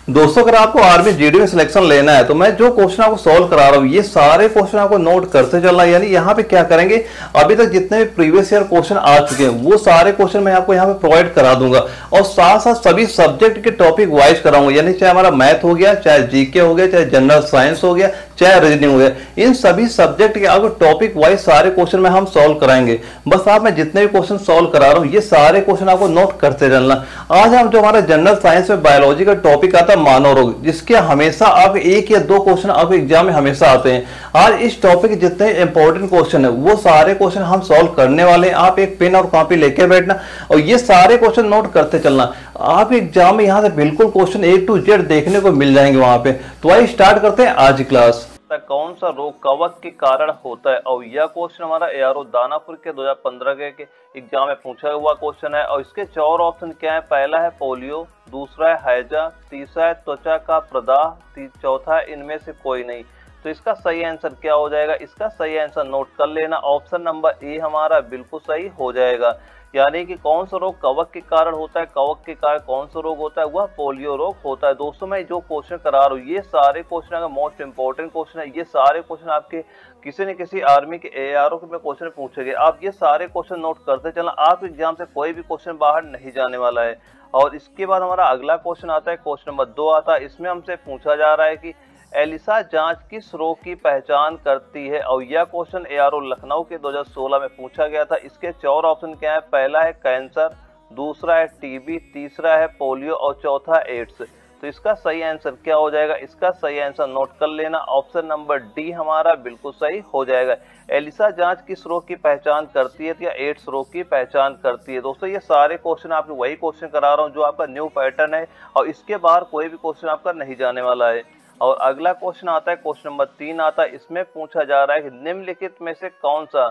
दोस्तों अगर आपको आर्मी जीडी में सिलेक्शन लेना है तो मैं जो क्वेश्चन आपको सॉल्व करा रहा हूँ ये सारे क्वेश्चन आपको नोट करते चलना है। यानी यहाँ पे क्या करेंगे, अभी तक जितने भी प्रीवियस ईयर क्वेश्चन आ चुके हैं वो सारे क्वेश्चन मैं आपको यहाँ पे प्रोवाइड करा दूंगा और साथ साथ सभी सब्जेक्ट के टॉपिक वाइज कराऊंगा। यानी चाहे हमारा मैथ हो गया, चाहे जीके हो गया, चाहे जनरल साइंस हो गया, चाहे रीजनिंग हो गया, इन सभी सब्जेक्ट के आपको टॉपिक वाइज सारे क्वेश्चन में हम सॉल्व कराएंगे। बस आप मैं जितने भी क्वेश्चन सॉल्व करा रहा हूँ ये सारे क्वेश्चन आपको नोट करते चलना। आज हम जो हमारा जनरल साइंस में बायोलॉजी का टॉपिक आता है मानव रोग, जिसके हमेशा आप एक या दो क्वेश्चन आपके एग्जाम में हमेशा आते हैं। आज इस टॉपिक के जितने इंपॉर्टेंट क्वेश्चन है वो सारे क्वेश्चन हम सॉल्व करने वाले हैं। आप एक पेन और कॉपी लेके बैठना और ये सारे क्वेश्चन नोट करते चलना। आप एग्जाम में यहाँ से बिल्कुल क्वेश्चन A to Z देखने को मिल जाएंगे वहां पे। तो आइए स्टार्ट करते हैं आज की क्लास। कौन सा रोग कवक के कारण होता है, और यह क्वेश्चन हमारा एआरओ दानापुर के 2015 के एग्जाम में पूछा हुआ क्वेश्चन है। और इसके 4 ऑप्शन क्या है, पहला है पोलियो, दूसरा है हैजा, तीसरा है त्वचा का प्रदाह, चौथा है इनमें से कोई नहीं। तो इसका सही आंसर क्या हो जाएगा, इसका सही आंसर नोट कर लेना। ऑप्शन नंबर ए हमारा बिल्कुल सही हो जाएगा। यानी कि कौन सा रोग कवक के कारण होता है, कवक के कारण कौन सा रोग होता है, वह पोलियो रोग होता है। दोस्तों मैं जो क्वेश्चन करा रहा हूँ ये सारे क्वेश्चन अगर मोस्ट इंपोर्टेंट क्वेश्चन है, ये सारे क्वेश्चन आपके किसी न किसी आर्मी के एआरओ में क्वेश्चन पूछे गए। आप ये सारे क्वेश्चन नोट करते चलना, आप एग्जाम से कोई भी क्वेश्चन बाहर नहीं जाने वाला है। और इसके बाद हमारा अगला क्वेश्चन आता है, क्वेश्चन नंबर 2 आता है। इसमें हमसे पूछा जा रहा है कि एलिसा जांच किस रोग की पहचान करती है, और यह क्वेश्चन एआरओ लखनऊ के 2016 में पूछा गया था। इसके 4 ऑप्शन क्या है, पहला है कैंसर, दूसरा है टीबी, तीसरा है पोलियो और चौथा एड्स। तो इसका सही आंसर क्या हो जाएगा, इसका सही आंसर नोट कर लेना। ऑप्शन नंबर डी हमारा बिल्कुल सही हो जाएगा। एलिसा जांच किस रोग की पहचान करती है, या एड्स रोग की पहचान करती है। दोस्तों ये सारे क्वेश्चन आपको वही क्वेश्चन करा रहा हूँ जो आपका न्यू पैटर्न है, और इसके बाहर कोई भी क्वेश्चन आपका नहीं जाने वाला है। और अगला क्वेश्चन आता है, क्वेश्चन नंबर 3 आता है। इसमें पूछा जा रहा है कि निम्नलिखित में से कौन सा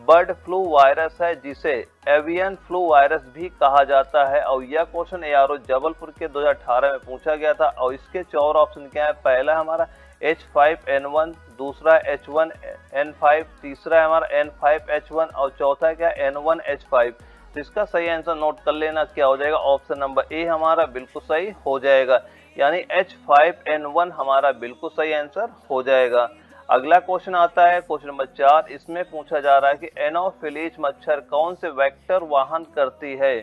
बर्ड फ्लू वायरस है जिसे एवियन फ्लू वायरस भी कहा जाता है। और यह क्वेश्चन एआरओ जबलपुर के 2018 में पूछा गया था। और इसके 4 ऑप्शन क्या है, पहला हमारा H5N1, दूसरा H1N5, तीसरा है हमारा N5H1 और चौथा क्या N1H5। तो इसका सही आंसर नोट कर लेना, क्या हो जाएगा, ऑप्शन नंबर ए हमारा बिल्कुल सही हो जाएगा। यानी H5N1 हमारा बिल्कुल सही आंसर हो जाएगा। अगला क्वेश्चन आता है, क्वेश्चन नंबर 4। इसमें पूछा जा रहा है कि एनोफिलीज मच्छर कौन से वेक्टर वाहन करती है।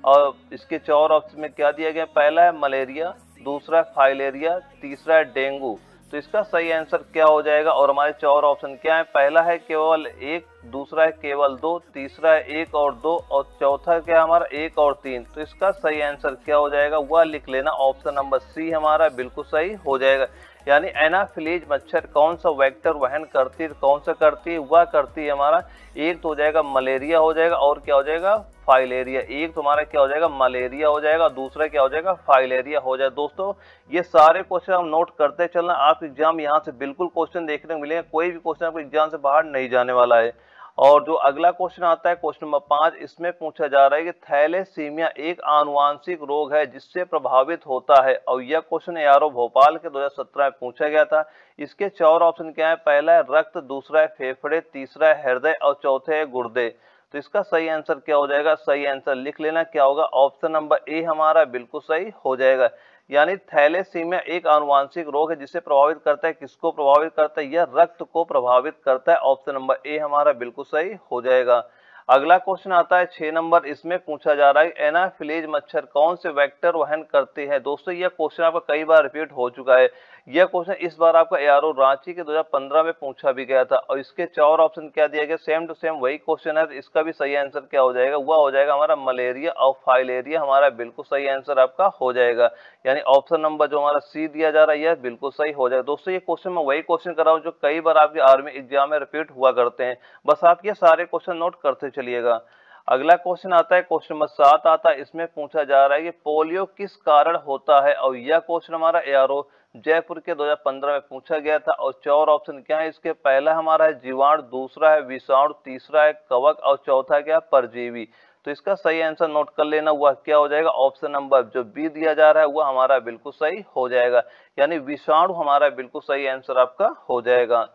और इसके 4 ऑप्शन में क्या दिया गया, पहला है मलेरिया, दूसरा है फाइलेरिया, तीसरा है डेंगू। तो इसका सही आंसर क्या हो जाएगा, और हमारे 4 ऑप्शन क्या है, पहला है केवल 1, दूसरा है केवल 2, तीसरा है 1 और 2 और चौथा क्या हमारा 1 और 3। तो इसका सही आंसर क्या हो जाएगा, वह लिख लेना। ऑप्शन नंबर सी हमारा बिल्कुल सही हो जाएगा। यानी एनाफिलीज मच्छर कौन सा वेक्टर वहन करती है, कौन सा करती है, वह करती है हमारा, एक तो हो जाएगा मलेरिया हो जाएगा, और क्या हो जाएगा, फाइलेरिया। एक तो हमारा क्या हो जाएगा, मलेरिया हो जाएगा, दूसरा क्या हो जाएगा, फाइलेरिया हो जाएगा। दोस्तों ये सारे क्वेश्चन हम नोट करते चलना, आप एग्जाम यहाँ से बिल्कुल क्वेश्चन देखने को मिलेंगे, कोई भी क्वेश्चन आपको एग्जाम से बाहर नहीं जाने वाला है। और जो अगला क्वेश्चन आता है, क्वेश्चन नंबर 5। इसमें पूछा जा रहा है कि थैलेसीमिया एक आनुवांशिक रोग है जिससे प्रभावित होता है। और यह क्वेश्चन एआरओ भोपाल के 2017 में पूछा गया था। इसके 4 ऑप्शन क्या है, पहला है रक्त, दूसरा है फेफड़े, तीसरा है हृदय और चौथे है गुर्दे। तो इसका सही आंसर क्या हो जाएगा, सही आंसर लिख लेना, क्या होगा, ऑप्शन नंबर ए हमारा बिल्कुल सही हो जाएगा। यानी थैलेसीमिया एक आनुवांशिक रोग है जिसे प्रभावित करता है, किसको प्रभावित करता है, यह रक्त को प्रभावित करता है। ऑप्शन नंबर ए हमारा बिल्कुल सही हो जाएगा। अगला क्वेश्चन आता है 6 नंबर। इसमें पूछा जा रहा है एनाफिलीज मच्छर कौन से वेक्टर वहन करते हैं। दोस्तों यह क्वेश्चन आपका कई बार रिपीट हो चुका है। यह क्वेश्चन इस बार आपका एआरओ रांची के 2015 में पूछा भी गया था। और इसके 4 ऑप्शन क्या दिया गया, सेम टू सेम वही क्वेश्चन है। इसका भी सही आंसर क्या हो जाएगा, वह हो जाएगा हमारा मलेरिया और फाइलेरिया हमारा बिल्कुल सही आंसर आपका हो जाएगा। यानी ऑप्शन नंबर जो हमारा सी दिया जा रहा है यह बिल्कुल सही हो जाएगा। दोस्तों ये क्वेश्चन मैं वही क्वेश्चन कर रहा हूँ जो कई बार आपके आर्मी एग्जाम में रिपीट हुआ करते हैं, बस आप ये सारे क्वेश्चन नोट करते चलिएगा। अगला क्वेश्चन आता है, क्वेश्चन नंबर 7 आता है। इसमें पूछा जा रहा है कि पोलियो किस कारण होता है। और यह क्वेश्चन हमारा एआरओ जयपुर के 2015 में पूछा गया था। और 4 ऑप्शन क्या है इसके, पहला हमारा है जीवाणु, दूसरा है विषाणु, तीसरा है कवक और चौथा क्या परजीवी। तो इसका सही आंसर नोट कर लेना, वह क्या हो जाएगा, ऑप्शन नंबर जो बी दिया जा रहा है वह हमारा बिल्कुल सही हो जाएगा। यानी विषाणु हमारा बिल्कुल सही आंसर आपका हो जाएगा।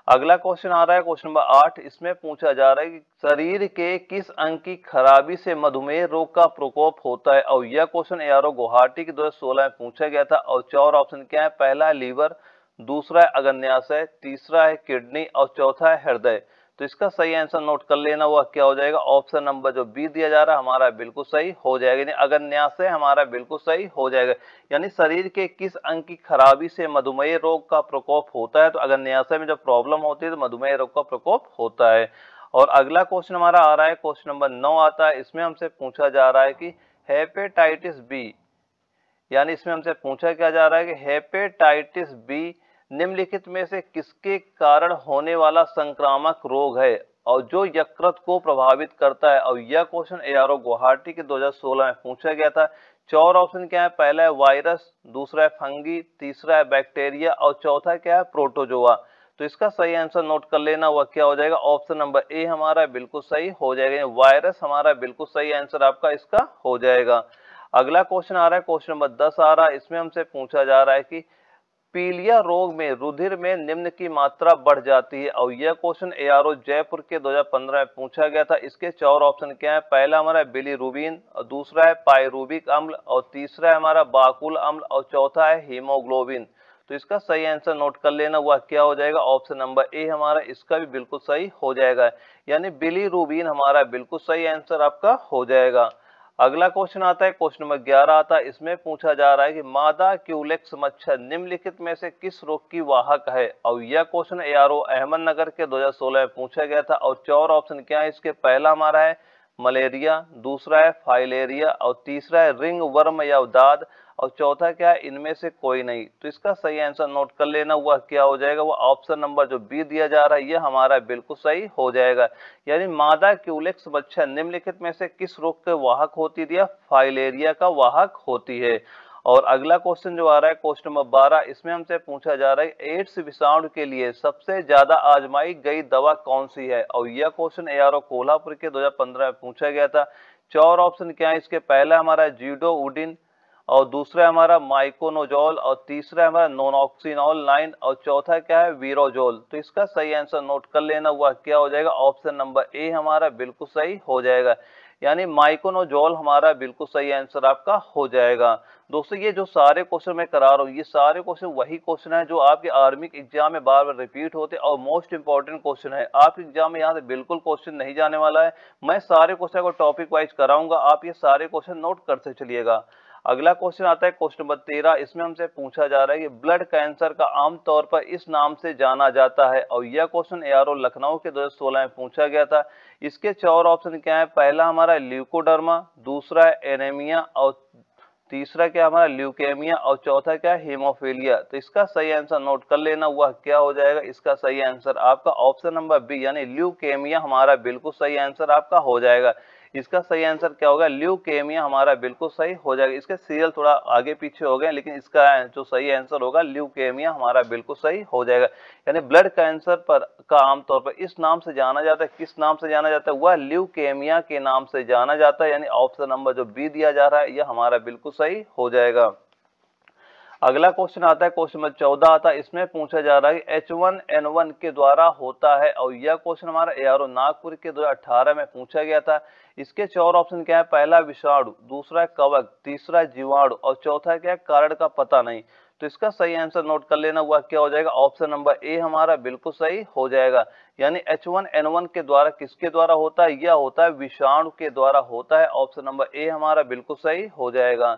अगला क्वेश्चन आ रहा है क्वेश्चन नंबर 8। इसमें पूछा जा रहा है कि शरीर के किस अंग की खराबी से मधुमेह रोग का प्रकोप होता है, और यह क्वेश्चन एआरओ गुवाहाटी के 2016 में पूछा गया था। और 4 ऑप्शन क्या है, पहला है लीवर, दूसरा है अग्न्याशय, तीसरा है किडनी और चौथा है हृदय। तो इसका सही आंसर नोट कर लेना, हुआ क्या हो जाएगा, ऑप्शन नंबर जो बी दिया जा रहा है हमारा बिल्कुल सही हो जाएगा, यानी अग्न्याशय हमारा बिल्कुल सही हो जाएगा। यानी शरीर के किस अंग की खराबी से मधुमेह रोग का प्रकोप होता है, तो अग्न्याशय में जब प्रॉब्लम होती है तो मधुमेह रोग का प्रकोप होता है। और अगला क्वेश्चन हमारा आ रहा है क्वेश्चन नंबर 9 आता है। इसमें हमसे पूछा जा रहा है कि हेपेटाइटिस बी, यानी इसमें हमसे पूछा क्या जा रहा है कि हेपेटाइटिस बी निम्नलिखित में से किसके कारण होने वाला संक्रामक रोग है और जो यकृत को प्रभावित करता है। और यह क्वेश्चन एआरओ गुवाहाटी के 2016 में पूछा गया था। 4 ऑप्शन क्या है, पहला है वायरस, दूसरा है फंगी, तीसरा है बैक्टीरिया और चौथा क्या है प्रोटोजोआ। तो इसका सही आंसर नोट कर लेना, वह क्या हो जाएगा, ऑप्शन नंबर ए हमारा बिल्कुल सही हो जाएगा, वायरस हमारा बिल्कुल सही आंसर आपका इसका हो जाएगा। अगला क्वेश्चन आ रहा है क्वेश्चन नंबर 10 आ रहा है। इसमें हमसे पूछा जा रहा है कि पीलिया रोग में रुधिर में निम्न की मात्रा बढ़ जाती है, और यह क्वेश्चन एआरओ जयपुर के 2015 में पूछा गया था। इसके 4 ऑप्शन क्या है, पहला हमारा बिलीरुबिन, और दूसरा है पायरुबिक अम्ल, और तीसरा है हमारा बाकुल अम्ल और चौथा है हीमोग्लोबिन। तो इसका सही आंसर नोट कर लेना, वह क्या हो जाएगा, ऑप्शन नंबर ए हमारा इसका भी बिल्कुल सही हो जाएगा, यानी बिलीरुबिन हमारा बिल्कुल सही आंसर आपका हो जाएगा। अगला क्वेश्चन आता है क्वेश्चन नंबर 11 आता है। इसमें पूछा जा रहा है कि मादा क्यूलेक्स मच्छर निम्नलिखित में से किस रोग की वाहक है, और यह क्वेश्चन एआरओ अहमदनगर के 2016 में पूछा गया था। और 4 ऑप्शन क्या है इसके, पहला हमारा है मलेरिया, दूसरा है फाइलेरिया और तीसरा है रिंग वर्म या दाद और चौथा क्या है इनमें से कोई नहीं। तो इसका सही आंसर नोट कर लेना, वह क्या हो जाएगा, वह ऑप्शन नंबर जो बी दिया जा रहा है यह हमारा बिल्कुल सही हो जाएगा, यानी मादा क्यूलेक्स मच्छर निम्नलिखित में से किस रोग के वाहक होती है, फाइलेरिया का वाहक होती है। और अगला क्वेश्चन जो आ रहा है क्वेश्चन नंबर 12। इसमें हमसे पूछा जा रहा है एड्स विषाणु के लिए सबसे ज्यादा आजमाई गई दवा कौन सी है, और यह क्वेश्चन एआरओ कोल्हापुर के 2015 में पूछा गया था। 4 ऑप्शन क्या है इसके, पहला हमारा जीडोउडिन और दूसरा हमारा माइकोनोजोल और तीसरा हमारा नोनॉक्सिनोल 9 और चौथा क्या है वीरोजोल। तो इसका सही आंसर नोट कर लेना, हुआ क्या हो जाएगा, ऑप्शन नंबर ए हमारा बिल्कुल सही हो जाएगा, यानी माइकोनोजोल हमारा बिल्कुल सही आंसर आपका हो जाएगा। दोस्तों ये जो सारे क्वेश्चन मैं करा रहा हूँ ये सारे क्वेश्चन वही क्वेश्चन है जो आपके आर्मी एग्जाम में बार बार रिपीट होते हैं और मोस्ट इंपॉर्टेंट क्वेश्चन है। आपके एग्जाम में यहाँ से बिल्कुल क्वेश्चन नहीं जाने वाला है, मैं सारे क्वेश्चन को टॉपिक वाइज कराऊंगा, आप ये सारे क्वेश्चन नोट करते चलिएगा। अगला क्वेश्चन आता है क्वेश्चन नंबर 13। इसमें हमसे पूछा जा रहा है कि ब्लड कैंसर का आमतौर पर इस नाम से जाना जाता है, और यह क्वेश्चन एआरओ लखनऊ के 2016 में पूछा गया था। इसके 4 ऑप्शन क्या है, पहला हमारा ल्यूकोडर्मा, दूसरा है एनीमिया और तीसरा क्या हमारा ल्यूकेमिया और चौथा क्या है हीमोफीलिया। तो इसका सही आंसर नोट कर लेना, वह क्या हो जाएगा, इसका सही आंसर आपका ऑप्शन नंबर बी यानी ल्यूकेमिया हमारा बिल्कुल सही आंसर आपका हो जाएगा। इसका सही आंसर क्या होगा, ल्यूकेमिया हमारा बिल्कुल सही हो जाएगा। इसके सीरियल थोड़ा आगे पीछे हो गए लेकिन इसका जो सही आंसर होगा ल्यूकेमिया हमारा बिल्कुल सही हो जाएगा। यानी ब्लड कैंसर पर का आमतौर पर इस नाम से जाना जाता है, किस नाम से जाना जाता है, वह ल्यूकेमिया के नाम से जाना जाता है, यानी ऑप्शन नंबर जो बी दिया जा रहा है यह हमारा बिल्कुल सही हो जाएगा। अगला क्वेश्चन आता है क्वेश्चन नंबर 14 आता है। इसमें पूछा जा रहा है कि H1N1 के द्वारा होता है, और यह क्वेश्चन हमारा एआरओ नागपुर के 2018 में पूछा गया था। इसके 4 ऑप्शन क्या है, पहला विषाणु, दूसरा कवक, तीसरा जीवाणु और चौथा क्या है कारण का पता नहीं। तो इसका सही आंसर नोट कर लेना, हुआ क्या हो जाएगा, ऑप्शन नंबर ए हमारा बिल्कुल सही हो जाएगा, यानी H1N1 के द्वारा किसके द्वारा होता है, यह होता है विषाणु के द्वारा होता है। ऑप्शन नंबर ए हमारा बिल्कुल सही हो जाएगा।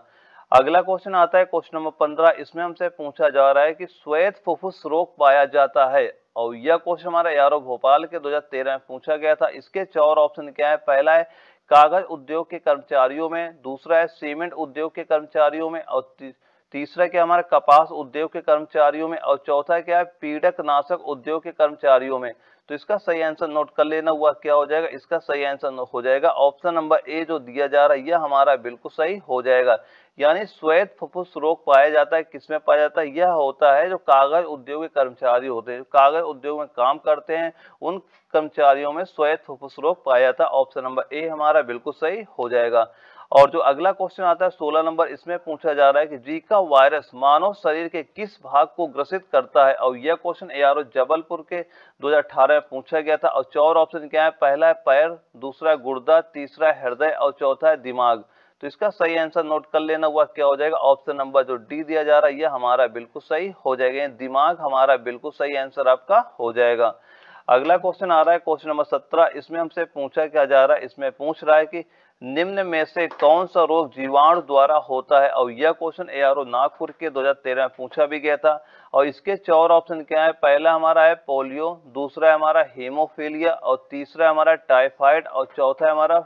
अगला क्वेश्चन आता है क्वेश्चन नंबर 15। इसमें हमसे पूछा जा रहा है कि श्वेत फुफ्फुस रोग पाया जाता है, और यह क्वेश्चन हमारा एआरओ भोपाल के 2013 में पूछा गया था। इसके 4 ऑप्शन क्या है, पहला है कागज उद्योग के कर्मचारियों में, दूसरा है सीमेंट उद्योग के कर्मचारियों में और तीसरा क्या हमारा कपास उद्योग के कर्मचारियों में और चौथा क्या है पीड़क नाशक उद्योग के कर्मचारियों में। तो इसका सही आंसर नोट कर लेना, हुआ क्या हो जाएगा, इसका सही आंसर हो जाएगा ऑप्शन नंबर ए जो दिया जा रहा है यह हमारा बिल्कुल सही हो जाएगा। यानी श्वेत फुफ्फुस रोग पाया जाता है, किसमें पाया जाता है, यह होता है जो कागज उद्योग के कर्मचारी होते हैं, जो कागज उद्योग में काम करते हैं उन कर्मचारियों में श्वेत फुफ्फुस रोग पाया जाता है। ऑप्शन नंबर ए हमारा बिल्कुल सही हो जाएगा। और जो अगला क्वेश्चन आता है 16 नंबर, इसमें पूछा जा रहा है कि जीका वायरस मानव शरीर के किस भाग को ग्रसित करता है, और यह क्वेश्चन एआरओ जबलपुर के 2018 में पूछा गया था। और 4 ऑप्शन क्या है, पहला है पैर, दूसरा है गुर्दा, तीसरा है हृदय और चौथा है दिमाग। तो इसका सही आंसर नोट कर लेना, हुआ क्या हो जाएगा, ऑप्शन नंबर जो डी दिया जा रहा है यह हमारा बिल्कुल सही हो जाएगा, दिमाग हमारा बिल्कुल सही आंसर आपका हो जाएगा। अगला क्वेश्चन आ रहा है क्वेश्चन नंबर 17, इसमें हमसे पूछा क्या जा रहा है, इसमें पूछ रहा है कि निम्न में से कौन सा रोग जीवाणु द्वारा होता है, और यह क्वेश्चन एआरओ नागपुर के 2013 में पूछा भी गया था। और इसके 4 ऑप्शन क्या है, पहला हमारा है पोलियो, दूसरा है हमारा हेमोफीलिया, और तीसरा है हमारा टाइफाइड, और चौथा है हमारा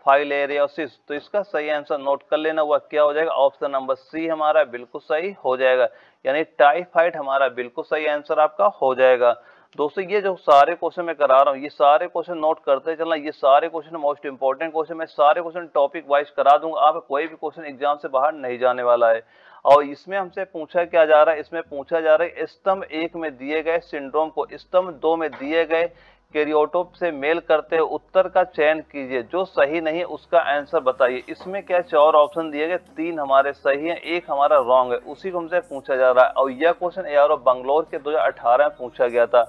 फाइलेरियोसिस। तो इसका सही आंसर नोट कर लेना, हुआ क्या हो जाएगा, ऑप्शन नंबर सी हमारा बिल्कुल सही हो जाएगा, यानी टाइफाइड हमारा बिल्कुल सही आंसर आपका हो जाएगा। दोस्तों ये जो सारे क्वेश्चन मैं करा रहा हूँ, ये सारे क्वेश्चन नोट करते चलना, ये सारे क्वेश्चन मोस्ट इंपॉर्टेंट क्वेश्चन, मैं सारे क्वेश्चन टॉपिक वाइज करा दूंगा, आप कोई भी क्वेश्चन एग्जाम से बाहर नहीं जाने वाला है। और इसमें हमसे पूछा क्या जा रहा है, इसमें पूछा जा रहा है स्तंभ 1 में दिए गए सिंड्रोम को स्तंभ 2 में दिए गए कैरियोटोप से मेल करते हुए उत्तर का चयन कीजिए, जो सही नहीं है उसका आंसर बताइए। इसमें क्या 4 ऑप्शन दिए गए, 3 हमारे सही हैं, 1 हमारा रॉन्ग है, उसी को हमसे पूछा जा रहा है। और यह क्वेश्चन एआरओ बंगलौर के 2018 में पूछा गया था।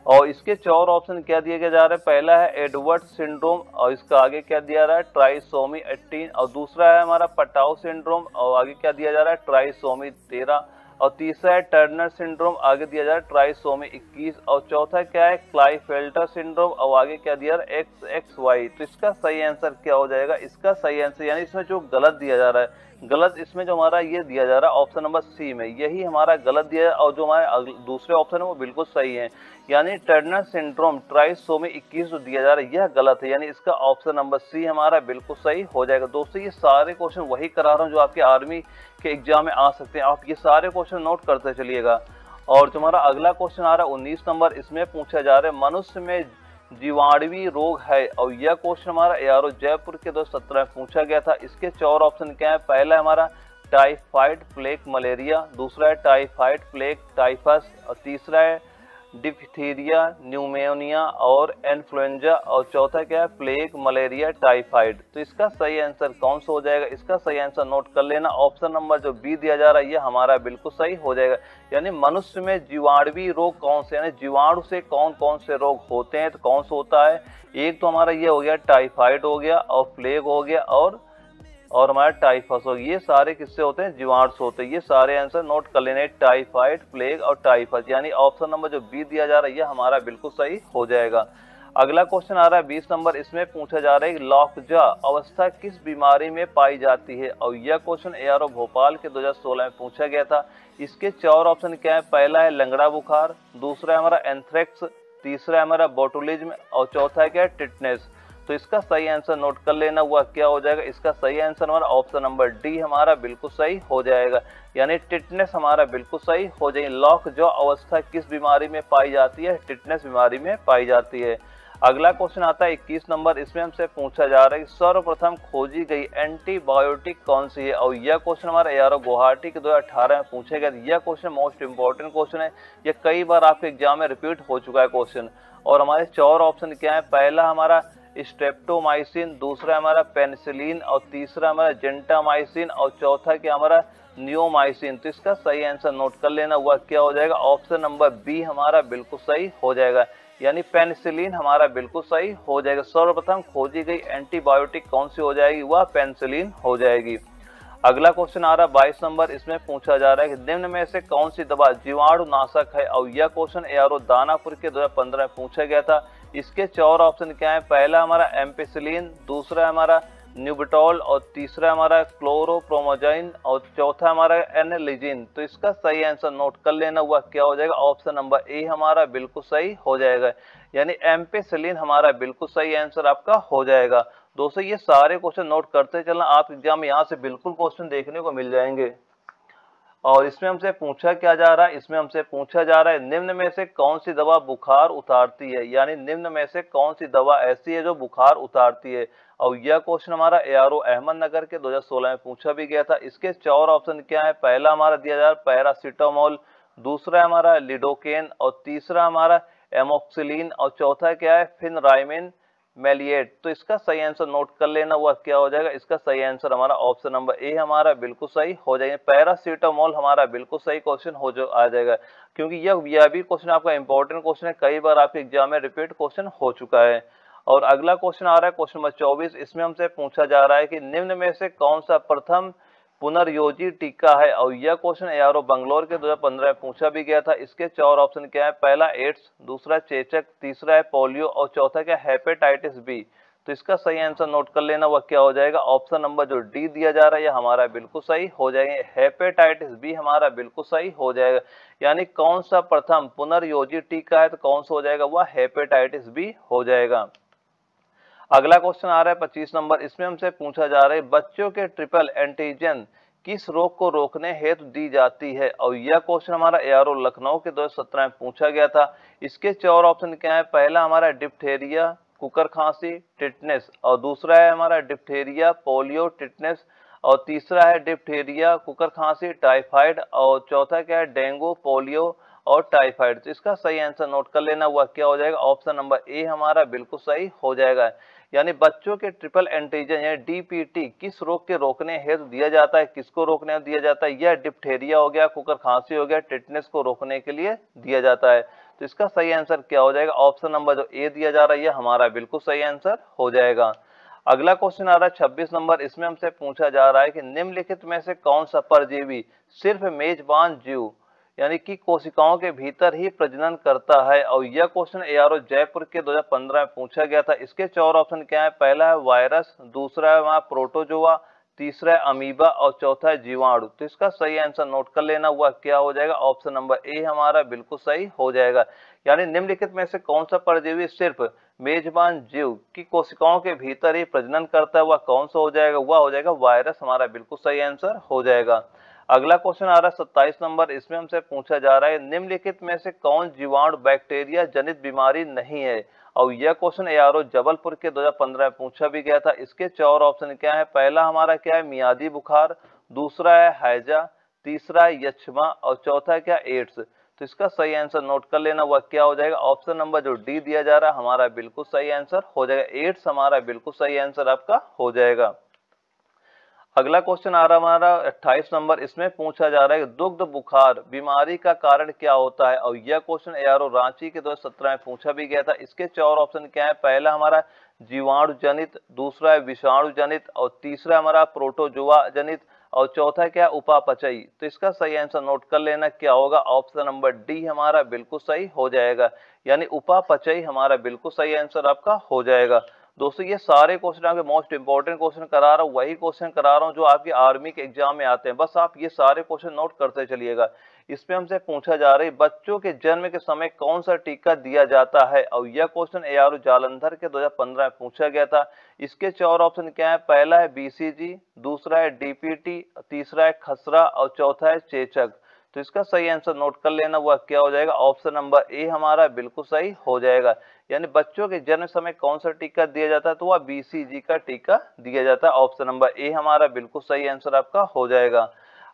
और इसके 4 ऑप्शन क्या दिए गए जा रहे हैं, पहला है एडवर्ड सिंड्रोम, और इसका आगे क्या दिया रहा है ट्राइसोमी 18, और दूसरा है हमारा पटाउ सिंड्रोम, और आगे क्या दिया जा रहा है ट्राइसोमी 13, और तीसरा है टर्नर सिंड्रोम, आगे दिया जा रहा है ट्राइसोमी 21, और चौथा क्या है क्लाइफेल्टर सिंड्रोम, और आगे क्या दिया रहा है XXY। तो इसका सही आंसर क्या हो जाएगा, इसका सही आंसर यानी इसमें जो गलत दिया जा रहा है, गलत इसमें जो हमारा ये दिया जा रहा है ऑप्शन नंबर सी में, यही हमारा गलत दिया है, और जो हमारे दूसरे ऑप्शन है वो बिल्कुल सही है, यानी टर्नर सिंड्रोम ट्राइसोमी 21 जो दिया जा रहा है यह गलत है, यानी इसका ऑप्शन नंबर सी हमारा बिल्कुल सही हो जाएगा। दोस्तों ये सारे क्वेश्चन वही करा रहा हूँ जो आपके आर्मी के एग्जाम में आ सकते हैं, आप ये सारे क्वेश्चन नोट करते चलिएगा। और जो हमारा अगला क्वेश्चन आ रहा है 19 नंबर, इसमें पूछा जा रहा है मनुष्य में जीवाणुवी रोग है, और यह क्वेश्चन हमारा एआरओ जयपुर के 2017 में पूछा गया था। इसके 4 ऑप्शन क्या है, पहला है हमारा टाइफाइड प्लेग मलेरिया, दूसरा है टाइफाइड प्लेग टाइफस, और तीसरा है डिप्थीरिया न्यूमोनिया और इन्फ्लुएंजा, और चौथा क्या है प्लेग मलेरिया टाइफाइड। तो इसका सही आंसर कौन सा हो जाएगा, इसका सही आंसर नोट कर लेना, ऑप्शन नंबर जो बी दिया जा रहा है ये हमारा बिल्कुल सही हो जाएगा, यानी मनुष्य में जीवाणुवी रोग कौन से, यानी जीवाणु से कौन कौन से रोग होते हैं, तो कौन सा होता है, एक तो हमारा ये हो गया टाइफाइड हो गया, और प्लेग हो गया, और हमारा टाइफस हो गया, ये सारे किससे होते हैं, जीवाणु से होते हैं। ये सारे आंसर नोट कर लेने, टाइफाइड प्लेग और टाइफस, यानी ऑप्शन नंबर जो बी दिया जा रहा है ये हमारा बिल्कुल सही हो जाएगा। अगला क्वेश्चन आ रहा है 20 नंबर, इसमें पूछा जा रहा है कि लॉकजा अवस्था किस बीमारी में पाई जाती है, और यह क्वेश्चन एआरओ भोपाल के 2016 में पूछा गया था। इसके 4 ऑप्शन क्या है, पहला है लंगड़ा बुखार, दूसरा है हमारा एंथ्रेक्स, तीसरा है हमारा बोटुलिज्म, और चौथा है क्या है टिटनेस। तो इसका सही आंसर नोट कर लेना, हुआ क्या हो जाएगा, इसका सही आंसर हमारा ऑप्शन नंबर डी हमारा बिल्कुल सही हो जाएगा, यानी टिटनेस हमारा बिल्कुल सही हो जाएगी। लॉक जो अवस्था किस बीमारी में पाई जाती है, टिटनेस बीमारी में पाई जाती है। अगला क्वेश्चन आता है 21 नंबर, इसमें हमसे पूछा जा रहा है कि सर्वप्रथम खोजी गई एंटीबायोटिक कौन सी है, और यह क्वेश्चन हमारा एआरओ गुवाहाटी के 2018 में पूछा गया। यह क्वेश्चन मोस्ट इंपॉर्टेंट क्वेश्चन है, यह कई बार आपके एग्जाम में रिपीट हो चुका है क्वेश्चन। और हमारे 4 ऑप्शन क्या है, पहला हमारा स्ट्रेप्टोमाइसिन, दूसरा हमारा पेनिसिलिन, और तीसरा हमारा जेंटामाइसिन, और चौथा क्या हमारा नियोमाइसिन। तो इसका सही आंसर नोट कर लेना, हुआ क्या हो जाएगा, ऑप्शन नंबर बी हमारा बिल्कुल सही हो जाएगा, यानी पेनिसिलिन हमारा बिल्कुल सही हो जाएगा। सर्वप्रथम खोजी गई एंटीबायोटिक कौन सी हो जाएगी, वह पेनिसिलिन हो जाएगी। अगला क्वेश्चन आ रहा है 22 नंबर, इसमें पूछा जा रहा है कि निम्न में से कौन सी दवा जीवाणु नाशक है, और यह क्वेश्चन एआरओ दानापुर के 2015 में पूछा गया था। इसके 4 ऑप्शन क्या है, पहला हमारा एम्पिसिलिन, दूसरा हमारा न्यूबिटॉल, और तीसरा हमारा क्लोरोप्रोमोजाइन, और चौथा हमारा एनलिजिन। तो इसका सही आंसर नोट कर लेना, हुआ क्या हो जाएगा, ऑप्शन नंबर ए हमारा बिल्कुल सही हो जाएगा, यानी एम्पिसिलिन हमारा बिल्कुल सही आंसर आपका हो जाएगा। दोस्तों ये सारे क्वेश्चन नोट करते चलना, आप एग्जाम में यहाँ से बिल्कुल क्वेश्चन देखने को मिल जाएंगे। और इसमें हमसे पूछा क्या जा रहा है, इसमें हमसे पूछा जा रहा है निम्न में से कौन सी दवा बुखार उतारती है, यानी निम्न में से कौन सी दवा ऐसी है जो बुखार उतारती है। और यह क्वेश्चन हमारा एआरओ अहमदनगर के 2016 में पूछा भी गया था। इसके 4 ऑप्शन क्या है, पहला हमारा दिया जा रहा है पैरासीटामोल, दूसरा हमारा लिडोकेन, और तीसरा हमारा एमोक्सिलिन, और चौथा क्या है फिनराइमिन मेलिएट। तो इसका सही आंसर नोट कर लेना, वह क्या हो जाएगा, इसका सही आंसर हमारा ऑप्शन नंबर ए हमारा बिल्कुल सही हो जाएगा। पैरासीटामोल हमारा बिल्कुल सही क्वेश्चन हो जो आ जाएगा, क्योंकि यह भी क्वेश्चन आपका इंपॉर्टेंट क्वेश्चन है, कई बार आपके एग्जाम में रिपीट क्वेश्चन हो चुका है। और अगला क्वेश्चन आ रहा है क्वेश्चन नंबर 24। इसमें हमसे पूछा जा रहा है कि निम्न में से कौन सा प्रथम पुनर्योजी टीका है। और यह क्वेश्चन एआरओ बंगलौर के 2015 में पूछा भी गया था। इसके 4 ऑप्शन क्या है, पहला एड्स, दूसरा चेचक, तीसरा है पोलियो और चौथा क्या हेपेटाइटिस बी। तो इसका सही आंसर नोट कर लेना, वह क्या हो जाएगा, ऑप्शन नंबर जो डी दिया जा रहा है यह हमारा बिल्कुल सही हो जाएगा। हेपेटाइटिस बी हमारा बिल्कुल सही हो जाएगा। यानी कौन सा प्रथम पुनर्योजी टीका है, तो कौन सा हो जाएगा, वह हेपेटाइटिस बी हो जाएगा। अगला क्वेश्चन आ रहा है 25 नंबर। इसमें हमसे पूछा जा रहा है बच्चों के ट्रिपल एंटीजन किस रोग को रोकने हेतु दी जाती है। और यह क्वेश्चन हमारा एआरओ लखनऊ के 2017 में पूछा गया था। इसके 4 ऑप्शन क्या है, पहला हमारा डिप्थेरिया, कुकर खांसी, टिटनेस, और दूसरा है हमारा डिप्थेरिया, पोलियो, टिटनेस, और तीसरा है डिप्थेरिया, कुकर खांसी, टाइफाइड, और चौथा क्या है, डेंगू, पोलियो और टाइफाइड। तो इसका सही आंसर नोट कर लेना, हुआ क्या हो जाएगा, ऑप्शन नंबर ए हमारा बिल्कुल सही हो जाएगा। यानी बच्चों के ट्रिपल एंटीजन यानी डीपीटी किस रोग के रोकने हेतु दिया जाता है, किसको रोकने हेतु दिया जाता है, यह डिप्थेरिया हो गया, कुकर खांसी हो गया, टिटनेस को रोकने के लिए दिया जाता है। तो इसका सही आंसर क्या हो जाएगा, ऑप्शन नंबर जो ए दिया जा रहा है यह हमारा बिल्कुल सही आंसर हो जाएगा। अगला क्वेश्चन आ रहा है 26 नंबर। इसमें हमसे पूछा जा रहा है कि निम्नलिखित में से कौन सा परजीवी सिर्फ मेजबान जीव यानी कि कोशिकाओं के भीतर ही प्रजनन करता है। और यह क्वेश्चन एआरओ जयपुर के 2015 में पूछा गया था। इसके 4 ऑप्शन क्या है, पहला है वायरस, दूसरा है वहां प्रोटोजोआ, तीसरा है अमीबा और चौथा है जीवाणु। तो इसका सही आंसर नोट कर लेना, हुआ क्या हो जाएगा, ऑप्शन नंबर ए हमारा बिल्कुल सही हो जाएगा। यानी निम्नलिखित में से कौन सा परजीवी सिर्फ मेजबान जीव की कोशिकाओं के भीतर ही प्रजनन करता है, वह कौन सा हो जाएगा, वह हो जाएगा वायरस, हमारा बिल्कुल सही आंसर हो जाएगा। अगला क्वेश्चन आ रहा है 27 नंबर। इसमें हमसे पूछा जा रहा है निम्नलिखित में से कौन जीवाणु बैक्टीरिया जनित बीमारी नहीं है। और यह क्वेश्चन एआरओ जबलपुर के 2015 में पूछा भी गया था। इसके 4 ऑप्शन क्या है, पहला हमारा क्या है, मियादी बुखार, दूसरा है हैजा, तीसरा है यक्ष्मा और चौथा है क्या, एड्स। तो इसका सही आंसर नोट कर लेना, वह क्या हो जाएगा, ऑप्शन नंबर जो डी दिया जा रहा है हमारा बिल्कुल सही आंसर हो जाएगा। एड्स हमारा बिल्कुल सही आंसर आपका हो जाएगा। अगला क्वेश्चन आ रहा है हमारा 28 नंबर। इसमें पूछा जा रहा है दुग्ध बुखार बीमारी का कारण क्या होता है। और यह क्वेश्चन एआरओ रांची के 2017 में पूछा भी गया था। इसके 4 ऑप्शन क्या है, पहला हमारा जीवाणु जनित, दूसरा है विषाणु जनित और तीसरा हमारा प्रोटोजोआ जनित और चौथा क्या है, उपापचयी। तो इसका सही आंसर नोट कर लेना, क्या होगा, ऑप्शन नंबर डी हमारा बिल्कुल सही हो जाएगा। यानी उपापचयी हमारा बिल्कुल सही आंसर आपका हो जाएगा। दोस्तों ये सारे क्वेश्चन आपके मोस्ट इंपॉर्टेंट क्वेश्चन करा रहा हूँ, वही क्वेश्चन करा रहा हूँ जो आपकी आर्मी के एग्जाम में आते हैं। बस आप ये सारे क्वेश्चन नोट करते चलिएगा। इसमें हमसे पूछा जा रहा है बच्चों के जन्म के समय कौन सा टीका दिया जाता है। और यह क्वेश्चन एआरओ जालंधर के 2015 में पूछा गया था। इसके 4 ऑप्शन क्या है, पहला है बीसीजी, दूसरा है डीपीटी, तीसरा है खसरा और चौथा है चेचक। तो इसका सही आंसर नोट कर लेना, वह क्या हो जाएगा, ऑप्शन नंबर ए हमारा बिल्कुल सही हो जाएगा। यानी बच्चों के जन्म समय कौन सा टीका दिया जाता है, तो वह बीसीजी का टीका दिया जाता है। ऑप्शन नंबर ए हमारा बिल्कुल सही आंसर आपका हो जाएगा।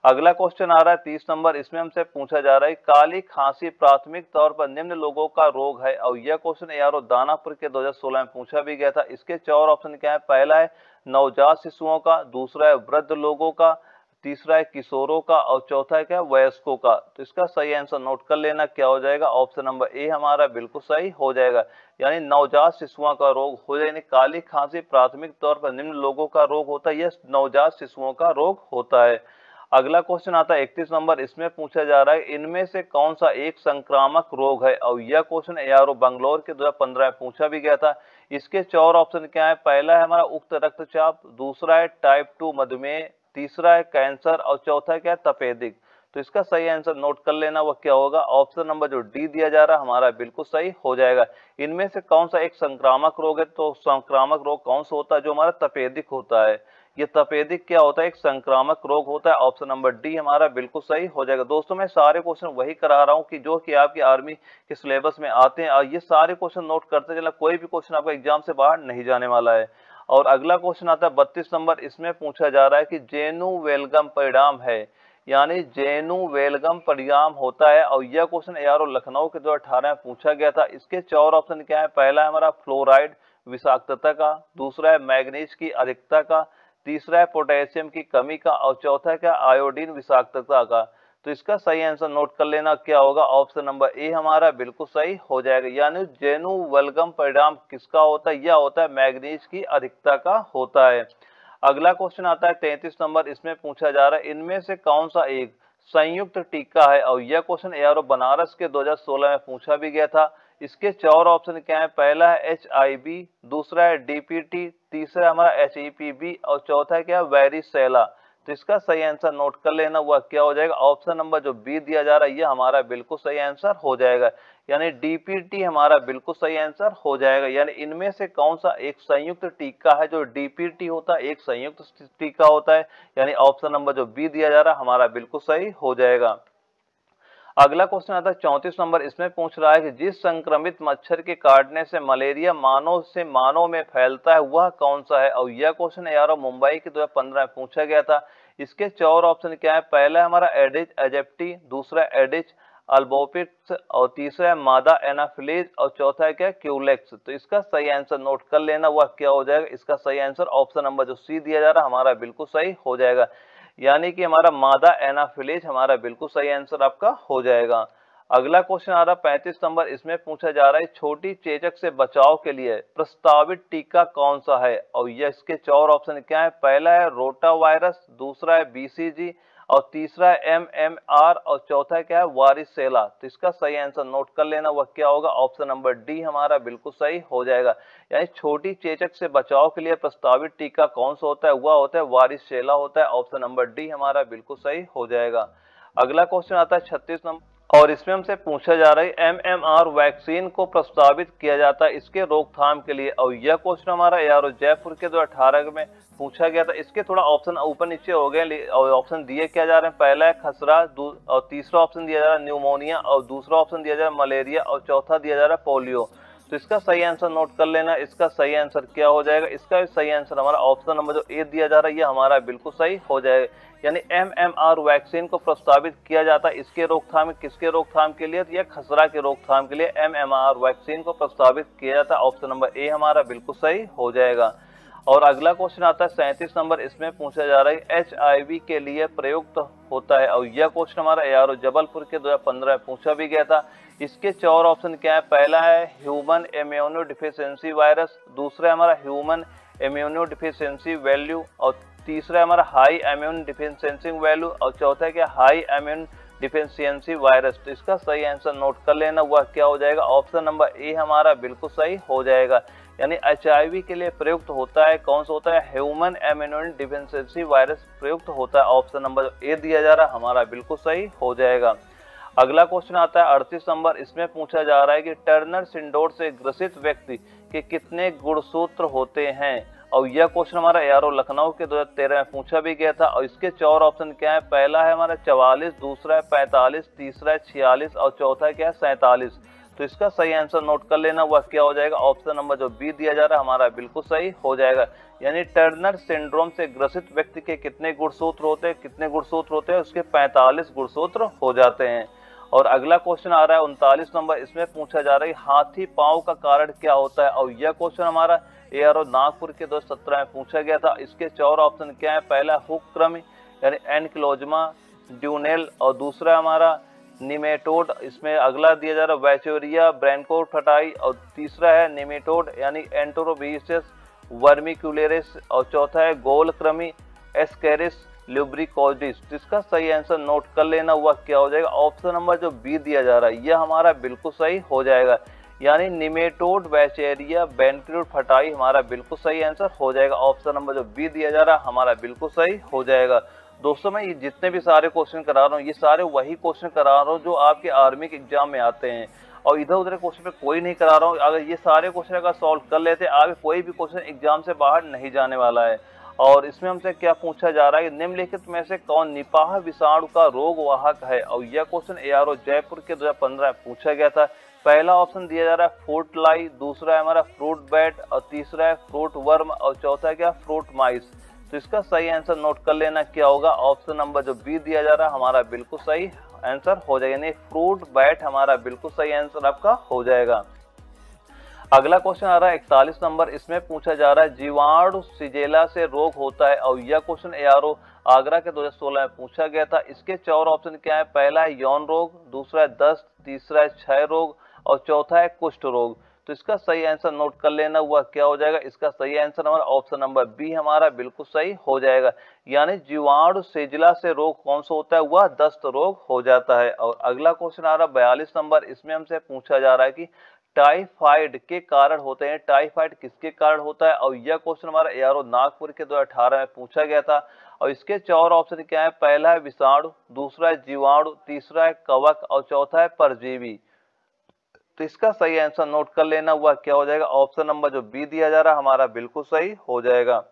अगला क्वेश्चन आ रहा है 30 नंबर। इसमें हमसे पूछा जा रहा है काली खांसी प्राथमिक तौर पर निम्न लोगों का रोग है। और यह क्वेश्चन एआरओ दानापुर के 2016 में पूछा भी गया था। इसके 4 ऑप्शन क्या है, पहला है नवजात शिशुओं का, दूसरा है वृद्ध लोगों का, तीसरा है किशोरों का और चौथा है क्या, वयस्कों का। तो इसका सही आंसर नोट कर लेना, क्या हो जाएगा, ऑप्शन नंबर ए हमारा बिल्कुल सही हो जाएगा। यानी नवजात शिशुओं का रोग हो जाए। काली खांसी प्राथमिक तौर पर निम्न लोगों का रोग होता है, यह नवजात शिशुओं का रोग होता है। अगला क्वेश्चन आता है 31 नंबर। इसमें पूछा जा रहा है इनमें से कौन सा एक संक्रामक रोग है। और यह क्वेश्चन एआरओ बंगलौर के 2015 में पूछा भी गया था। इसके 4 ऑप्शन क्या है, पहला है हमारा उक्त रक्तचाप, दूसरा है टाइप 2 मधुमेह, तीसरा है कैंसर और चौथा क्या है, तपेदिक। तो इसका सही आंसर नोट कर लेना, वह क्या होगा, ऑप्शन नंबर जो डी दिया जा रहा है हमारा बिल्कुल सही हो जाएगा। इनमें से कौन सा एक संक्रामक रोग है, तो संक्रामक रोग कौन सा होता है, जो हमारा तपेदिक होता है। ये तपेदिक क्या होता है, एक संक्रामक रोग होता है। ऑप्शन नंबर डी हमारा बिल्कुल सही हो जाएगा। दोस्तों मैं सारे क्वेश्चन वही करा रहा हूँ कि जो कि आपकी आर्मी के सिलेबस में आते हैं, और ये सारे क्वेश्चन नोट करते चलना, कोई भी क्वेश्चन आपका एग्जाम से बाहर नहीं जाने वाला है। और अगला क्वेश्चन आता है 32 नंबर। इसमें पूछा जा रहा है कि जेनु वेलगम परिणाम है, यानी जेनु वेलगम परिणाम होता है। और यह क्वेश्चन एआरओ लखनऊ के 2018 में पूछा गया था। इसके 4 ऑप्शन क्या है, पहला है हमारा फ्लोराइड, विषाक्तता का, दूसरा है मैग्नीज की अधिकता का, तीसरा है पोटेशियम की कमी का और चौथा है क्या आयोडीन विषाक्तता का। तो इसका सही आंसर नोट कर लेना क्या होगा, ऑप्शन नंबर ए हमारा बिल्कुल सही हो जाएगा। यानी जेनुवल्गम परिणाम किसका होता है, यह होता है मैग्नीज की अधिकता का होता है। अगला क्वेश्चन आता है 33 नंबर, इसमें पूछा जा रहा है इनमें से कौन सा एक संयुक्त टीका है, और यह क्वेश्चन एआरओ बनारस के 2016 में पूछा भी गया था। इसके 4 ऑप्शन क्या है, पहला है HIV, दूसरा है DPT, तीसरा है हमारा HEPV और चौथा है क्या वेरिसेला। तो इसका सही आंसर नोट कर लेना, हुआ क्या हो जाएगा, ऑप्शन नंबर जो बी दिया जा रहा है ये हमारा बिल्कुल सही आंसर हो जाएगा। यानी DPT हमारा बिल्कुल सही आंसर हो जाएगा। यानी इनमें से कौन सा एक संयुक्त टीका है जो DPT होता है, एक संयुक्त टीका होता है। यानी ऑप्शन नंबर जो बी दिया जा रहा है हमारा बिल्कुल सही हो जाएगा। अगला क्वेश्चन आता है 34 नंबर, इसमें पूछ रहा है कि जिस संक्रमित मच्छर के काटने से मलेरिया मानव से मानव में फैलता है वह कौन सा है, और यह क्वेश्चन यार मुंबई के 2015 में पूछा गया था। इसके 4 ऑप्शन क्या है, पहला है हमारा एडिज एजिप्टी, दूसरा एडिज अल्बोपिक्स और तीसरा है मादा एनाफिलीज और चौथा है क्या क्यूलेक्स। तो इसका सही आंसर नोट कर लेना, वह क्या हो जाएगा, इसका सही आंसर ऑप्शन नंबर जो सी दिया जा रहा है हमारा बिल्कुल सही हो जाएगा। यानी कि हमारा मादा एनाफिलीज हमारा बिल्कुल सही आंसर आपका हो जाएगा। अगला क्वेश्चन आ रहा 35 नंबर, इसमें पूछा जा रहा है छोटी चेचक से बचाव के लिए प्रस्तावित टीका कौन सा है, और यह इसके 4 ऑप्शन क्या है, पहला है रोटा वायरस, दूसरा है BCG और तीसरा है MMR और चौथा क्या है वारिसेला। तो इसका सही आंसर नोट कर लेना, वह क्या होगा, ऑप्शन नंबर डी हमारा बिल्कुल सही हो जाएगा। यानी छोटी चेचक से बचाव के लिए प्रस्तावित टीका कौन सा होता है, वह होता है वारिसेला होता है। ऑप्शन नंबर डी हमारा बिल्कुल सही हो जाएगा। अगला क्वेश्चन आता है 36 नंबर, और इसमें हमसे पूछा जा रहा है MMR वैक्सीन को प्रस्तावित किया जाता है इसके रोकथाम के लिए, और यह क्वेश्चन हमारा यार जयपुर के 2018 में पूछा गया था। इसके थोड़ा ऑप्शन ऊपर नीचे हो गए और ऑप्शन दिए क्या जा रहे हैं, पहला है खसरा और तीसरा ऑप्शन दिया जा रहा है न्यूमोनिया और दूसरा ऑप्शन दिया जा रहा है मलेरिया और चौथा दिया जा रहा है पोलियो। तो इसका सही आंसर नोट कर लेना, इसका सही आंसर क्या हो जाएगा, इसका सही आंसर हमारा ऑप्शन नंबर जो ए दिया जा रहा है ये हमारा बिल्कुल सही हो जाएगा। यानी MMR वैक्सीन को प्रस्तावित किया जाता है इसके रोकथाम, किसके रोकथाम के लिए, या खसरा के रोकथाम के लिए MMR वैक्सीन को प्रस्तावित किया जाता है। ऑप्शन नंबर ए हमारा बिल्कुल सही हो जाएगा। और अगला क्वेश्चन आता है 37 नंबर, इसमें पूछा जा रहा है HIV के लिए प्रयुक्त होता है, और यह क्वेश्चन हमारा यारो जबलपुर के 2015 में पूछा भी गया था। इसके 4 ऑप्शन क्या है, पहला है ह्यूमन इम्यूनो डिफिशियंसी वायरस, दूसरा है हमारा ह्यूमन इम्यूनो डिफिशियंसी वैल्यू और तीसरा है हमारा हाई इम्यून डिफिशियंसी वैल्यू और चौथा है क्या हाई इम्यून डिफिशियंसी वायरस। तो इसका सही आंसर नोट कर लेना, वह क्या हो जाएगा, ऑप्शन नंबर ए हमारा बिल्कुल सही हो जाएगा। यानी HIV के लिए प्रयुक्त होता है कौन सा होता है, ह्यूमन इम्यूनो डिफिशियंसी वायरस प्रयुक्त होता है। ऑप्शन नंबर ए दिया जा रहा है हमारा बिल्कुल सही हो जाएगा। अगला क्वेश्चन आता है 38 नंबर, इसमें पूछा जा रहा है कि टर्नर सिंड्रोम से ग्रसित व्यक्ति के कितने गुणसूत्र होते हैं, और यह क्वेश्चन हमारा यारो लखनऊ के 2013 में पूछा भी गया था। और इसके 4 ऑप्शन क्या है, पहला है हमारा 44, दूसरा है 45, तीसरा है 46 और चौथा है क्या है 47। तो इसका सही आंसर नोट कर लेना, वह क्या हो जाएगा, ऑप्शन नंबर जो बी दिया जा रहा है हमारा बिल्कुल सही हो जाएगा। यानी टर्नर सिंड्रोम से ग्रसित व्यक्ति के कितने गुणसूत्र होते हैं, कितने गुणसूत्र होते हैं, उसके 45 गुणसूत्र हो जाते हैं। और अगला क्वेश्चन आ रहा है 39 नंबर, इसमें पूछा जा रहा है हाथी पांव का कारण क्या होता है, और यह क्वेश्चन हमारा ARO नागपुर के 2017 में पूछा गया था। इसके 4 ऑप्शन क्या है, पहला हुक कृमि यानी एनक्लोजमा ड्यूनेल और दूसरा हमारा निमेटोड, इसमें अगला दिया जा रहा है वैचोरिया ब्रैनकोट फटाई और तीसरा है निमेटोड यानी एंटोरोबियस वर्मिकुलेरिस और चौथा है गोल कृमि एस्केरिस ल्यूब्रिकोडिस। इसका सही आंसर नोट कर लेना, हुआ क्या हो जाएगा, ऑप्शन नंबर जो बी दिया जा रहा है यह हमारा बिल्कुल सही हो जाएगा। यानी निमेटोड बैचेरिया बेनक्रूट फटाई हमारा बिल्कुल सही आंसर हो जाएगा। ऑप्शन नंबर जो बी दिया जा रहा है हमारा बिल्कुल सही हो जाएगा। दोस्तों मैं ये जितने भी सारे क्वेश्चन करा रहा हूँ ये सारे वही क्वेश्चन करा रहा हूँ जो आपके आर्मी के एग्जाम में आते हैं, और इधर उधर क्वेश्चन पे कोई नहीं करा रहा हूँ। अगर ये सारे क्वेश्चन अगर सॉल्व कर लेते आगे कोई भी क्वेश्चन एग्जाम से बाहर नहीं जाने वाला है। और इसमें हमसे क्या पूछा जा रहा है, निम्नलिखित में से कौन निपाह विषाणु का रोग वाहक है, और यह क्वेश्चन ARO जयपुर के 2015 में पूछा गया था। पहला ऑप्शन दिया जा रहा है फ्रूट फ्लाई, दूसरा है हमारा फ्रूट बैट और तीसरा है फ्रूट वर्म और चौथा है क्या फ्रूट माइस। तो इसका सही आंसर नोट कर लेना क्या होगा, ऑप्शन नंबर जो बी दिया जा रहा है हमारा बिल्कुल सही आंसर हो जाएगा, यानी फ्रूट बैट हमारा बिल्कुल सही आंसर आपका हो जाएगा। अगला क्वेश्चन आ रहा है 41 नंबर, इसमें पूछा जा रहा है जीवाणु सिजेला से रोग होता है, और यह क्वेश्चन एआरओ आगरा के 2016 में पूछा गया था। इसके 4 ऑप्शन क्या है? पहला है यौन रोग, दूसरा है दस्त, तीसरा है क्षय रोग और चौथा है कुष्ठ रोग। तो इसका सही आंसर नोट कर लेना, हुआ क्या हो जाएगा? इसका सही आंसर हमारा ऑप्शन नंबर बी हमारा बिल्कुल सही हो जाएगा। यानी जीवाणु सेजला से रोग कौन सा होता है? वह दस्त रोग हो जाता है। और अगला क्वेश्चन आ रहा है 42 नंबर, इसमें हमसे पूछा जा रहा है कि टाइफाइड के कारण होते हैं, टाइफाइड किसके कारण होता है? और यह क्वेश्चन हमारा एआरओ नागपुर के 2018 में पूछा गया था। और इसके 4 ऑप्शन क्या है? पहला है विषाणु, दूसरा है जीवाणु, तीसरा है कवक और चौथा है परजीवी। तो इसका सही आंसर नोट कर लेना, हुआ क्या हो जाएगा? ऑप्शन नंबर जो बी दिया जा रहा है हमारा बिल्कुल सही हो जाएगा।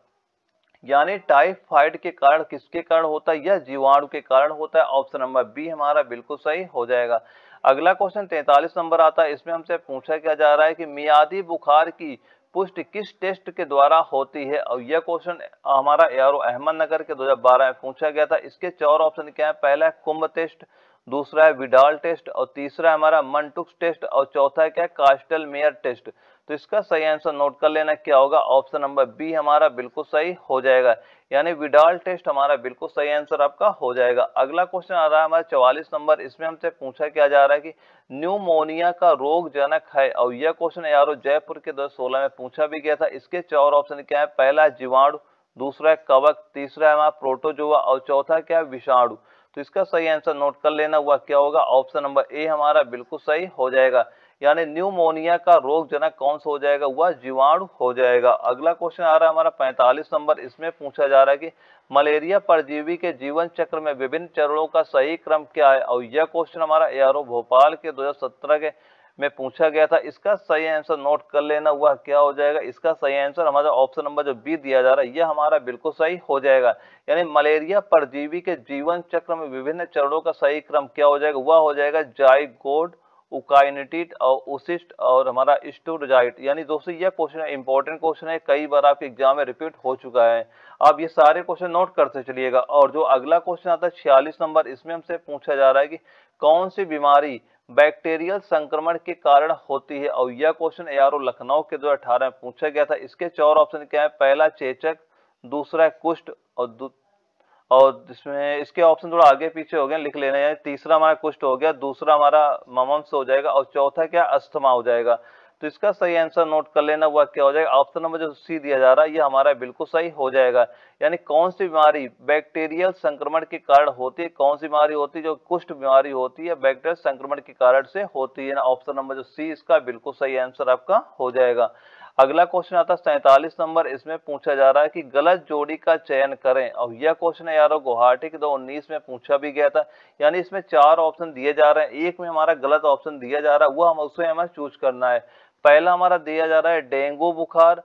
यानी टाइफाइड के कारण किसके कारण होता है? यह जीवाणु के कारण होता है। ऑप्शन नंबर बी हमारा बिल्कुल सही हो जाएगा। अगला क्वेश्चन 43 नंबर आता है, इसमें हमसे पूछा क्या जा रहा है कि मियादी बुखार की पुष्टि किस टेस्ट के द्वारा होती है? और यह क्वेश्चन हमारा एआरओ अहमदनगर के 2012 में पूछा गया था। इसके 4 ऑप्शन क्या है? पहला है कुंभ टेस्ट, दूसरा है विडाल टेस्ट और तीसरा है हमारा मंटुक्स टेस्ट और चौथा है क्या है? Kastle Meyer test. तो इसका सही आंसर नोट कर लेना, क्या होगा? ऑप्शन नंबर बी हमारा बिल्कुल सही हो जाएगा। यानी विडाल टेस्ट हमारा बिल्कुल सही आंसर आपका हो जाएगा। अगला क्वेश्चन आ रहा है हमारा 44 नंबर, इसमें हमसे पूछा क्या जा रहा है कि न्यूमोनिया का रोग जनक है, और यह क्वेश्चन यारो जयपुर के 2016 में पूछा भी गया था। इसके 4 ऑप्शन क्या है? पहला है जीवाणु, दूसरा है कवक, तीसरा है हमारा प्रोटोजोआ और चौथा क्या है? विषाणु। तो इसका सही आंसर नोट कर लेना, हुआ क्या होगा? ऑप्शन नंबर ए हमारा बिल्कुल सही हो जाएगा। यानी न्यूमोनिया का रोग जनक कौन सा हो जाएगा? वह जीवाणु हो जाएगा। अगला क्वेश्चन आ रहा है हमारा 45 नंबर, इसमें पूछा जा रहा है कि मलेरिया परजीवी के जीवन चक्र में विभिन्न चरणों का सही क्रम क्या है? और यह क्वेश्चन हमारा एआरओ भोपाल के 2017 के में पूछा गया था। इसका सही आंसर नोट कर लेना, हुआ क्या हो जाएगा? इसका सही आंसर हमारा ऑप्शन नंबर जो बी दिया जा रहा है यह हमारा बिल्कुल सही हो जाएगा। यानी मलेरिया परजीवी के जीवन चक्र में विभिन्न चरणों का सही क्रम क्या हो जाएगा? वह हो जाएगा जाइगोट, उकाइनेटिड और उसिस्ट और हमारा स्टोरजाइट। यानी दोस्तों यह क्वेश्चन इंपॉर्टेंट क्वेश्चन है, कई बार आपके एग्जाम में रिपीट हो चुका है। आप ये सारे क्वेश्चन नोट करते चलिएगा। और जो अगला क्वेश्चन आता है 46 नंबर, इसमें हमसे पूछा जा रहा है कि कौन सी बीमारी बैक्टीरियल संक्रमण के कारण होती है? और यह क्वेश्चन एआरओ लखनऊ के 2018 में पूछा गया था। इसके 4 ऑप्शन क्या है? पहला चेचक, दूसरा है कुष्ठ और इसमें इसके ऑप्शन थोड़ा आगे पीछे हो गए, लिख लेना है। तीसरा हमारा कुष्ठ हो गया, दूसरा हमारा ममम्स हो जाएगा और चौथा क्या? अस्थमा हो जाएगा। तो इसका सही आंसर नोट कर लेना, हुआ क्या हो जाएगा? ऑप्शन नंबर जो सी दिया जा रहा है ये हमारा बिल्कुल सही हो जाएगा। यानी कौन सी बीमारी बैक्टीरियल संक्रमण के कारण होती है? कौन सी बीमारी होती है जो कुष्ठ बीमारी होती है बैक्टीरियल संक्रमण के कारण से होती है ना? ऑप्शन नंबर जो सी इसका बिल्कुल सही आंसर आपका हो जाएगा। अगला क्वेश्चन आता है 47 नंबर, इसमें पूछा जा रहा है कि गलत जोड़ी का चयन करें। और यह क्वेश्चन है यारो गुवाहाटी के 2019 में पूछा भी गया था। यानी इसमें 4 ऑप्शन दिए जा रहे हैं, एक में हमारा गलत ऑप्शन दिया जा रहा है, वो हम उसे हमें चूज करना है। पहला हमारा दिया जा रहा है डेंगू बुखार,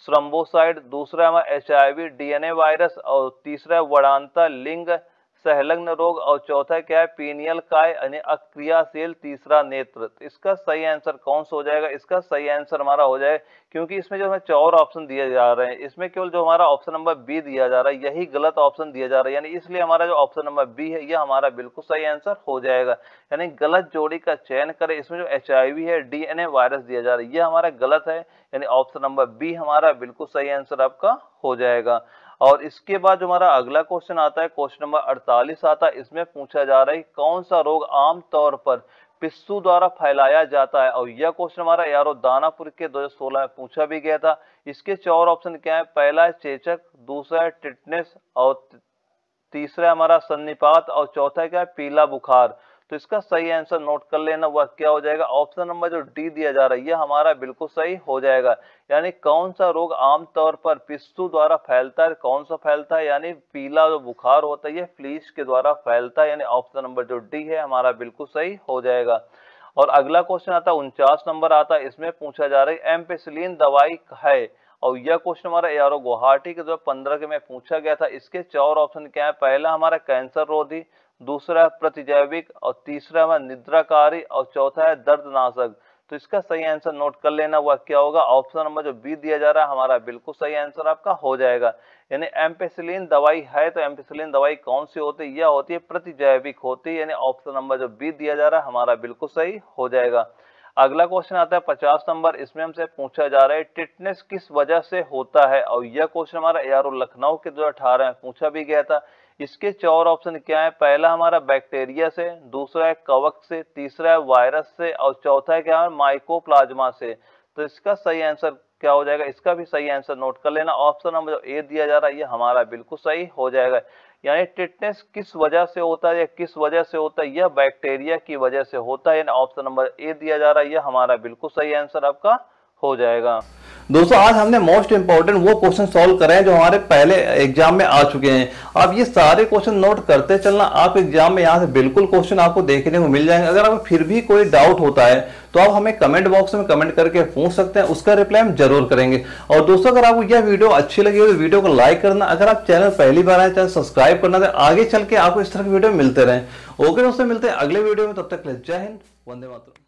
स्ट्रोम्बोसाइड, दूसरा हमारा HIV DNA वायरस और तीसरा है वड़ांता लिंग संलग्न रोग और चौथा क्या है? पीनियल काय यानी अक्रियाशील तीसरा नेत्र। तो इसका सही आंसर कौन सा हो जाएगा? इसका सही आंसर हमारा हो जाए, क्योंकि इसमें जो हमें 4 ऑप्शन दिए जा रहे हैं इसमें केवल जो हमारा ऑप्शन नंबर बी दिया जा रहा है यही गलत ऑप्शन दिया जा रहा है। यानी इसलिए हमारा जो ऑप्शन नंबर बी है यह हमारा बिल्कुल सही आंसर हो जाएगा। यानी गलत जोड़ी का चयन करें, इसमें जो HIV है DNA वायरस दिया जा रहा है यह हमारा गलत है। यानी ऑप्शन नंबर बी हमारा बिल्कुल सही आंसर आपका हो जाएगा। और इसके बाद जो हमारा अगला क्वेश्चन आता है क्वेश्चन नंबर 48 आता है, इसमें पूछा जा रहा है कौन सा रोग आम तौर पर पिस्सू द्वारा फैलाया जाता है? और यह क्वेश्चन हमारा यारो दानापुर के 2016 में पूछा भी गया था। इसके 4 ऑप्शन क्या है? पहला है चेचक, दूसरा है टिटनेस और तीसरा हमारा सन्निपात और चौथा क्या है? पीला बुखार। तो इसका सही आंसर नोट कर लेना, वह क्या हो जाएगा? ऑप्शन नंबर जो डी दिया जा रहा है यह हमारा बिल्कुल सही हो जाएगा। यानी कौन सा रोग आमतौर पर पिस्सू द्वारा फैलता है? कौन सा फैलता है? यानी पीला जो बुखार होता है यह फ्लीस के द्वारा फैलता है। यानी ऑप्शन नंबर जो डी है हमारा बिल्कुल सही हो जाएगा। और अगला क्वेश्चन आता है 49 नंबर आता है, इसमें पूछा जा रहा है एम्पेसिलिन दवाई है? और यह क्वेश्चन हमारा यारो गुवाहाटी के 2015 के में पूछा गया था। इसके 4 ऑप्शन क्या है? पहला हमारा कैंसर रोधी, दूसरा प्रतिजैविक और तीसरा हमारा निद्राकारी और चौथा है दर्दनाशक। तो इसका सही आंसर नोट कर लेना, हुआ क्या होगा? ऑप्शन नंबर जो बी दिया जा रहा है हमारा बिल्कुल सही आंसर आपका हो जाएगा। यानी एम्पेसिलिन दवाई है तो एम्पेसिलिन दवाई कौन सी होती है? यह होती है प्रतिजैविक होती है। यानी ऑप्शन नंबर जो बी दिया जा रहा है हमारा बिल्कुल सही हो जाएगा। अगला क्वेश्चन आता है 50 नंबर। इसमें हमसे पूछा जा रहा है टिटनेस किस वजह से होता है, और यह क्वेश्चन हमारा एआरओ लखनऊ के 2018 में पूछा भी गया था। इसके 4 ऑप्शन क्या है? पहला हमारा बैक्टीरिया से, दूसरा है कवक से, तीसरा है वायरस से, और चौथा है क्या है? माइकोप्लाज्मा से। तो इसका सही आंसर क्या हो जाएगा? इसका भी सही आंसर नोट कर लेना। ऑप्शन नंबर जो ए दिया जा रहा है ये हमारा बिल्कुल सही हो जाएगा। यानी टिटनेस किस वजह से होता है या किस वजह से होता है? यह बैक्टीरिया की वजह से होता है। यानी ऑप्शन नंबर ए दिया जा रहा है, यह हमारा बिल्कुल सही आंसर आपका हो जाएगा। दोस्तों आज हमने मोस्ट इंपॉर्टेंट वो क्वेश्चन सॉल्व करे हैं जो हमारे पहले एग्जाम में आ चुके हैं। आप ये सारे क्वेश्चन नोट करते चलना, आप एग्जाम में यहाँ से बिल्कुल क्वेश्चन आपको देखने को मिल जाएंगे। अगर आपको फिर भी कोई डाउट होता है तो आप हमें कमेंट बॉक्स में कमेंट करके पूछ सकते हैं, उसका रिप्लाई हम जरूर करेंगे। और दोस्तों अगर आपको यह वीडियो अच्छी लगी हो तो वीडियो को लाइक करना, अगर आप चैनल पहली बार आए चैनल सब्सक्राइब करना, तो आगे चल के आपको इस तरह की वीडियो मिलते रहे। ओके दोस्तों, मिलते हैं अगले वीडियो में, तब तक जय हिंद, वंदे मातरम।